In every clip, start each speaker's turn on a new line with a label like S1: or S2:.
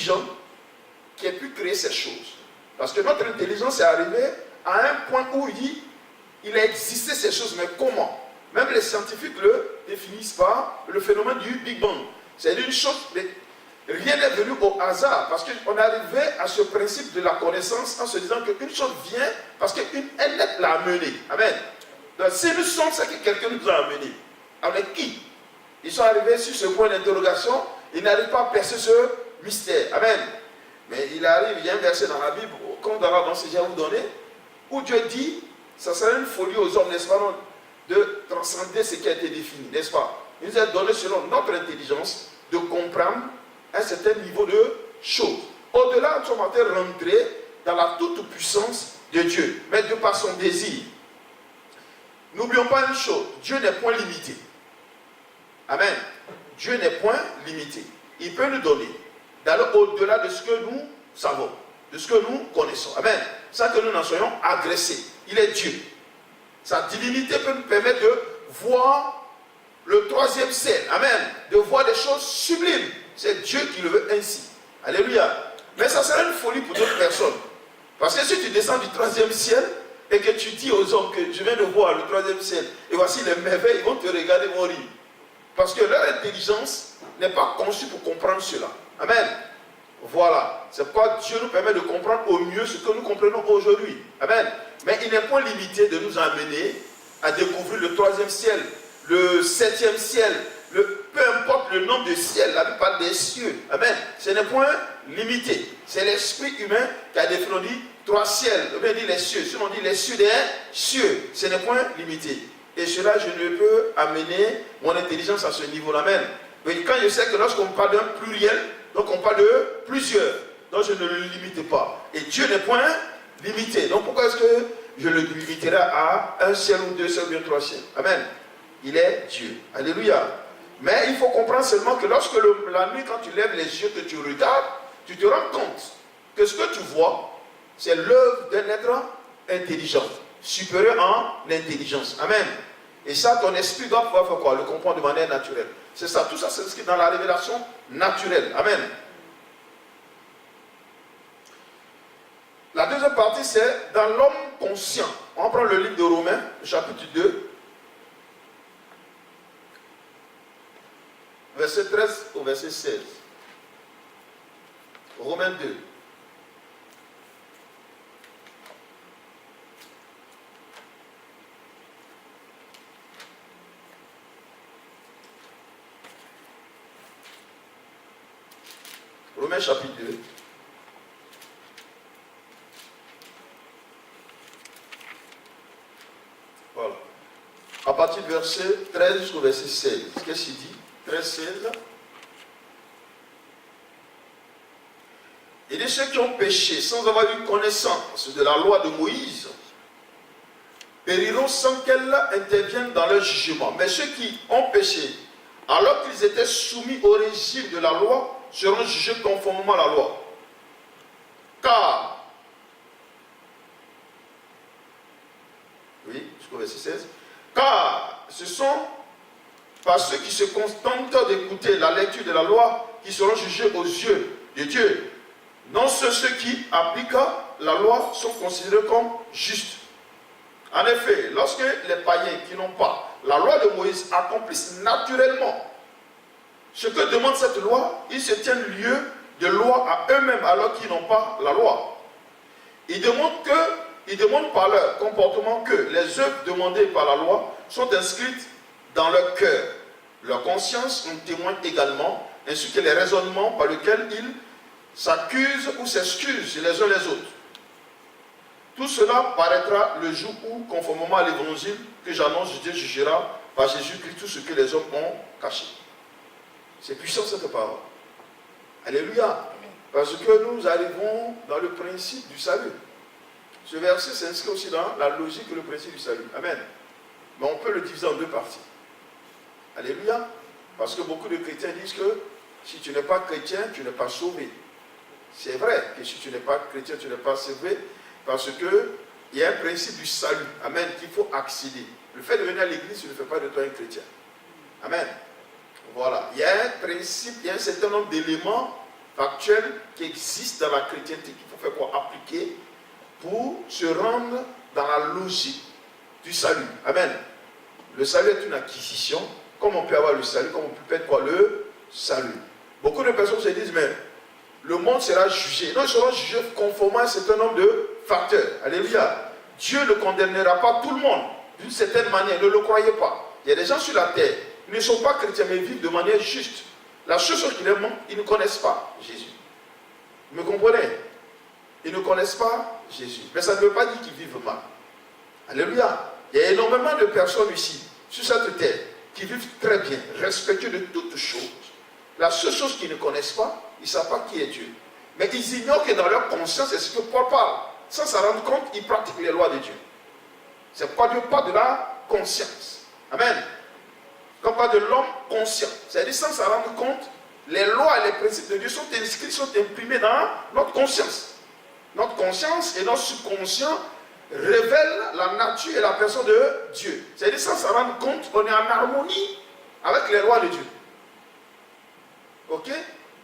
S1: intelligent qui ait pu créer ces choses. Parce que notre intelligence est arrivée à un point où il a existé ces choses, mais comment? Même les scientifiques le définissent par le phénomène du Big Bang. C'est une chose, mais rien n'est venu au hasard, parce qu'on est arrivé à ce principe de la connaissance en se disant qu'une chose vient parce qu'un être l'a amené. Amen. Donc si nous sommes, c'est que quelqu'un nous a amené. Avec qui? Ils sont arrivés sur ce point d'interrogation, ils n'arrivent pas à percer ce mystère. Amen. Mais il arrive, il y a un verset dans la Bible, comme dans la danse que j'ai vous donné, où Dieu dit, ça serait une folie aux hommes, n'est-ce pas, non, de transcender ce qui a été défini, n'est-ce pas? Il nous a donné selon notre intelligence de comprendre un certain niveau de choses. Au-delà, nous sommes en train de rentrer dans la toute-puissance de Dieu, mais de par son désir. N'oublions pas une chose, Dieu n'est point limité. Amen. Dieu n'est point limité. Il peut nous donner, d'aller au-delà de ce que nous savons, de ce que nous connaissons. Amen. Sans que nous n'en soyons agressés. Il est Dieu. Sa divinité peut nous permettre de voir le troisième ciel. Amen. De voir des choses sublimes. C'est Dieu qui le veut ainsi. Alléluia. Mais ça serait une folie pour d'autres personnes. Parce que si tu descends du troisième ciel et que tu dis aux hommes que je viens de voir le troisième ciel et voici les merveilles, ils vont te regarder, ils vont rire. Parce que leur intelligence n'est pas conçue pour comprendre cela. Amen. Voilà. C'est pourquoi Dieu nous permet de comprendre au mieux ce que nous comprenons aujourd'hui. Amen. Mais il n'est pas limité de nous amener à découvrir le troisième ciel, le septième ciel, peu importe le nombre de ciels, la Bible parle des cieux. Amen. Ce n'est point limité. C'est l'esprit humain qui a défini 3 ciels. On dit les cieux. Si on dit les cieux des cieux, ce n'est point limité. Et cela, je ne peux amener mon intelligence à ce niveau-là même. Mais quand je sais que lorsqu'on parle d'un pluriel, donc on parle de plusieurs. Donc je ne le limite pas. Et Dieu n'est point limité. Donc pourquoi est-ce que je le limiterai à un ciel ou 2 ciels ou bien 3 ciels? Amen. Il est Dieu. Alléluia. Mais il faut comprendre seulement que lorsque la nuit, quand tu lèves les yeux, que tu regardes, tu te rends compte que ce que tu vois, c'est l'œuvre d'un être intelligent, supérieur en intelligence. Amen. Et ça, ton esprit doit pouvoir faire quoi? Le comprendre de manière naturelle. C'est ça, tout ça, c'est ce qui est dans la révélation naturelle. Amen. La deuxième partie, c'est dans l'homme conscient. On prend le livre de Romains, chapitre 2, verset 13 au verset 16. Romains 2. Romains chapitre 2. Voilà. À partir du verset 13 jusqu'au verset 16. Qu'est-ce qu'il dit? 13, 16. Il dit, ceux qui ont péché sans avoir eu connaissance de la loi de Moïse périront sans qu'elle intervienne dans leur jugement. Mais ceux qui ont péché alors qu'ils étaient soumis au régime de la loi seront jugés conformément à la loi. Car, oui, jusqu'au verset 16, car ce sont pas ceux qui se contentent d'écouter la lecture de la loi qui seront jugés aux yeux de Dieu. Non, ceux qui appliquent la loi sont considérés comme justes. En effet, lorsque les païens qui n'ont pas la loi de Moïse accomplissent naturellement ce que demande cette loi, ils se tiennent lieu de loi à eux-mêmes alors qu'ils n'ont pas la loi. Ils demandent par leur comportement que les œuvres demandées par la loi sont inscrites dans leur cœur. Leur conscience en témoigne également, ainsi que les raisonnements par lesquels ils s'accusent ou s'excusent les uns les autres. Tout cela paraîtra le jour où, conformément à l'évangile que j'annonce, Dieu jugera par Jésus-Christ tout ce que les hommes ont caché. C'est puissant cette parole. Alléluia. Parce que nous arrivons dans le principe du salut. Ce verset s'inscrit aussi dans la logique et le principe du salut. Amen. Mais on peut le diviser en 2 parties. Alléluia. Parce que beaucoup de chrétiens disent que si tu n'es pas chrétien, tu n'es pas sauvé. C'est vrai que si tu n'es pas chrétien, tu n'es pas sauvé. Parce qu'il y a un principe du salut. Amen. Qu'il faut accéder. Le fait de venir à l'église ne fait pas de toi un chrétien. Amen. Voilà. Il y a un principe, il y a un certain nombre d'éléments factuels qui existent dans la chrétienté qu'il faut faire quoi? Appliquer pour se rendre dans la logique du salut. Amen. Le salut est une acquisition. Comme on peut avoir le salut, comme on peut être quoi? Le salut. Beaucoup de personnes se disent, mais le monde sera jugé. Non, ils seront jugés conformément à un certain nombre de facteurs. Alléluia. Dieu ne condamnera pas tout le monde d'une certaine manière. Ne le croyez pas. Il y a des gens sur la terre, ils ne sont pas chrétiens, mais ils vivent de manière juste. La seule chose qui leur manque, ils ne connaissent pas Jésus. Vous me comprenez? Ils ne connaissent pas Jésus. Mais ça ne veut pas dire qu'ils vivent mal. Alléluia. Il y a énormément de personnes ici, sur cette terre, qui vivent très bien, respectueux de toutes choses. La seule chose qu'ils ne connaissent pas, ils ne savent pas qui est Dieu. Mais ils ignorent que dans leur conscience, c'est ce que Paul parle. Sans s'en rendre compte, ils pratiquent les lois de Dieu. C'est pas de la conscience. Amen. Comme pas de l'homme conscient. C'est-à-dire sans s'en rendre compte, les lois et les principes de Dieu sont inscrits, sont imprimés dans notre conscience. Notre conscience et notre subconscient révèlent la nature et la personne de Dieu. C'est-à-dire sans s'en rendre compte, on est en harmonie avec les lois de Dieu. Ok?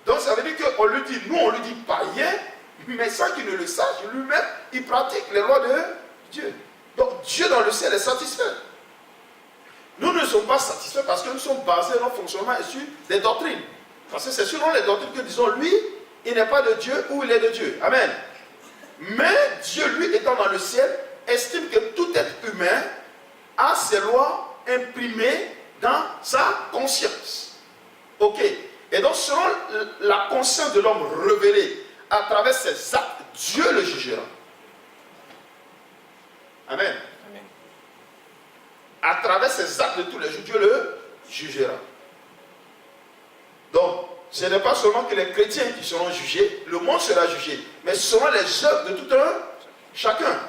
S1: Donc ça veut dire qu'on lui dit, nous on lui dit païen, mais sans qu'il ne le sache, lui-même, il pratique les lois de Dieu. Donc Dieu dans le ciel est satisfait. Nous ne sommes pas satisfaits parce que nous sommes basés, notre fonctionnement est sur des doctrines. Parce que c'est selon les doctrines que disons, lui, il n'est pas de Dieu ou il est de Dieu. Amen. Mais Dieu, lui, étant dans le ciel, estime que tout être humain a ses lois imprimées dans sa conscience. Ok. Et donc, selon la conscience de l'homme révélée à travers ses actes, Dieu le jugera. Amen. Amen. À travers ses actes de tous les jours, Dieu le jugera. Donc, ce n'est pas seulement que les chrétiens qui seront jugés, le monde sera jugé, mais ce seront les œuvres de tout un chacun.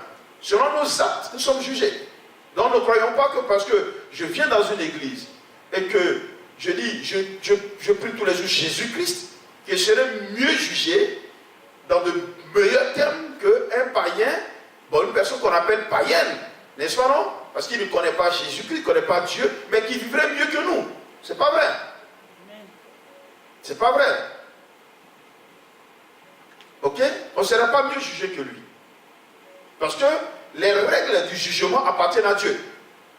S1: Selon nos actes, nous sommes jugés. Donc, ne croyons pas que parce que je viens dans une église et que je dis, je prie tous les jours Jésus-Christ, que je serai mieux jugé dans de meilleurs termes qu'un païen, une personne qu'on appelle païenne, n'est-ce pas non? Parce qu'il ne connaît pas Jésus-Christ, il ne connaît pas Dieu, mais qui vivrait mieux que nous. C'est pas vrai. C'est pas vrai. Ok? On ne sera pas mieux jugé que lui. Parce que les règles du jugement appartiennent à Dieu.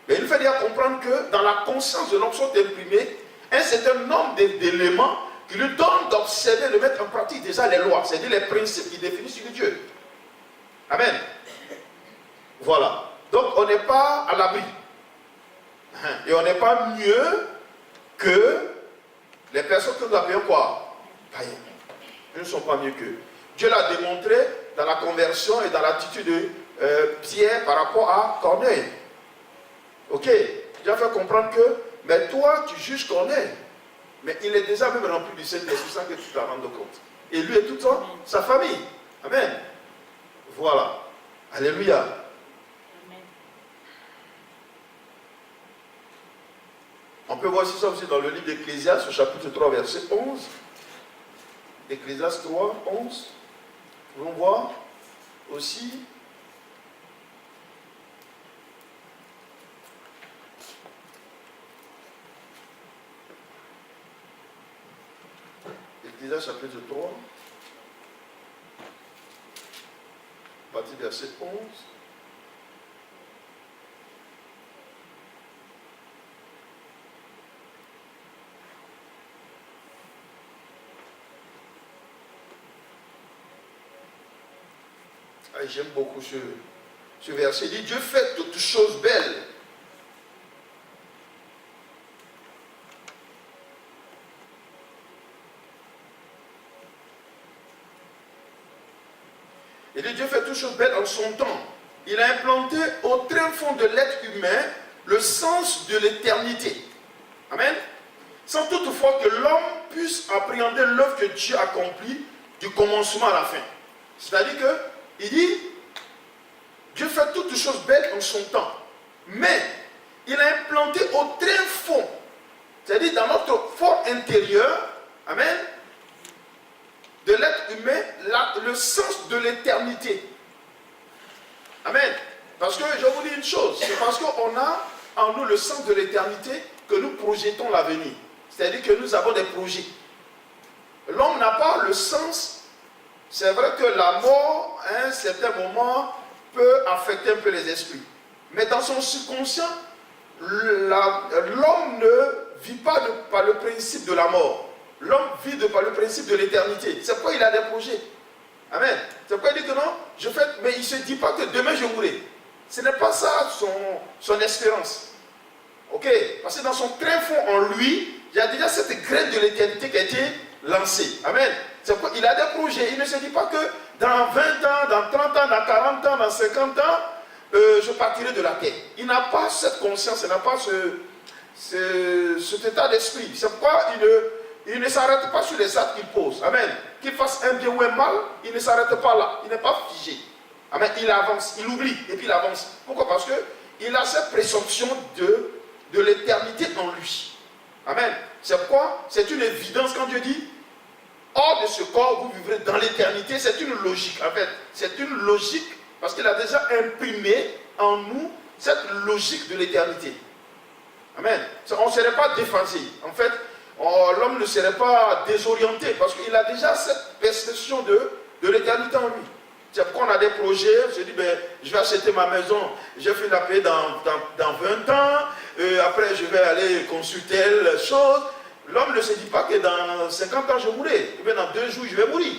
S1: Mais il nous fait dire comprendre que dans la conscience de l'homme sont imprimés un certain nombre d'éléments qui lui donnent d'observer, de mettre en pratique déjà les lois, c'est-à-dire les principes qui définissent Dieu. Amen. Voilà. Donc on n'est pas à l'abri. Et on n'est pas mieux que les personnes que nous appelons quoi? Païens. Ils ne sont pas mieux qu'eux. Dieu l'a démontré dans la conversion et dans l'attitude de Pierre par rapport à Corneille. Ok? Dieu a fait comprendre que, mais toi, tu juges Corneille. Mais il est déjà même rempli du Saint-Esprit sans que tu te rendes compte. Et lui et toute sa famille. Amen. Voilà. Alléluia. Amen. On peut voir ça aussi dans le livre d'Ecclésiaste, au chapitre 3, verset 11. Ecclésiaste 3, 11. Nous pouvons voir aussi. Ecclésiaste chapitre 3, à partir du verset 11. J'aime beaucoup ce verset. Il dit, Dieu fait toutes choses belles. Il dit, Dieu fait toutes choses belles en son temps. Il a implanté au très fond de l'être humain le sens de l'éternité. Amen. Sans toutefois que l'homme puisse appréhender l'œuvre que Dieu accomplit du commencement à la fin. C'est-à-dire que il dit, Dieu fait toutes choses belles en son temps. Mais il a implanté au très fond, c'est-à-dire dans notre fort intérieur, amen, de l'être humain, le sens de l'éternité. Amen. Parce que je vous dis une chose, c'est parce qu'on a en nous le sens de l'éternité que nous projetons l'avenir. C'est-à-dire que nous avons des projets. l'homme n'a pas le sens. C'est vrai que la mort, à un certain moment, peut affecter un peu les esprits. Mais dans son subconscient, l'homme ne vit pas par le principe de la mort. L'homme vit par le principe de l'éternité. C'est pourquoi il a des projets. Amen. C'est pourquoi il dit que non, mais il ne se dit pas que demain je mourrai. Ce n'est pas ça son espérance. Ok? Parce que dans son très fond en lui, il y a déjà cette graine de l'éternité qui a été lancée. Amen. C'est pourquoi il a des projets. Il ne se dit pas que dans 20 ans, dans 30 ans, dans 40 ans, dans 50 ans, je partirai de la terre. Il n'a pas cette conscience, il n'a pas cet état d'esprit. C'est pourquoi il ne s'arrête pas sur les actes qu'il pose. Amen. Qu'il fasse un bien ou un mal, il ne s'arrête pas là. Il n'est pas figé. Amen. Il avance, il oublie et puis il avance. Pourquoi? Parce qu'il a cette présomption de l'éternité en lui. Amen. C'est pourquoi c'est une évidence quand Dieu dit hors de ce corps, vous vivrez dans l'éternité. C'est une logique. En fait, c'est une logique parce qu'il a déjà imprimé en nous cette logique de l'éternité. Amen. On ne serait pas déphasé. En fait, l'homme ne serait pas désorienté parce qu'il a déjà cette perception de l'éternité en lui. C'est pourquoi on a des projets. Je dis, je vais acheter ma maison, je fais la paix dans 20 ans, après je vais aller consulter telle chose. L'homme ne se dit pas que dans 50 ans je mourrai, ou bien dans 2 jours je vais mourir.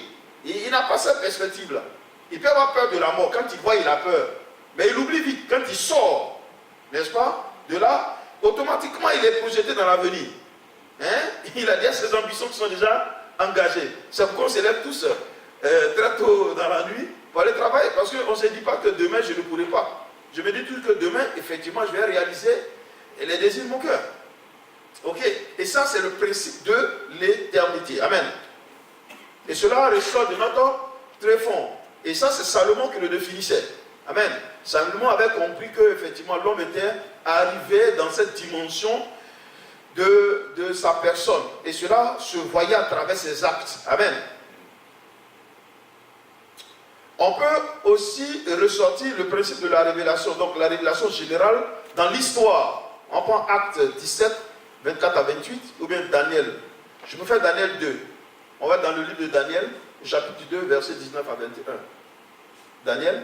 S1: Il n'a pas cette perspective-là. Il peut avoir peur de la mort. Quand il voit, il a peur. Mais il oublie vite. Quand il sort, n'est-ce pas, de là, automatiquement il est projeté dans l'avenir. Il a déjà ses ambitions qui sont déjà engagées. C'est pourquoi on se lève tous très tôt dans la nuit pour aller travailler. Parce qu'on ne se dit pas que demain je ne pourrai pas. Je me dis toujours que demain, effectivement, je vais réaliser les désirs de mon cœur. Ok? Et ça, c'est le principe de l'éternité. Amen. Et cela ressort de notre tréfonds. Et ça, c'est Salomon qui le définissait. Amen. Salomon avait compris que, effectivement, l'homme était arrivé dans cette dimension de sa personne. Et cela se voyait à travers ses actes. Amen. On peut aussi ressortir le principe de la révélation. Donc, la révélation générale dans l'histoire. On prend Acte 17, 24 à 28, ou bien Daniel. Je peux faire Daniel 2. On va dans le livre de Daniel, chapitre 2, verset 19 à 21. Daniel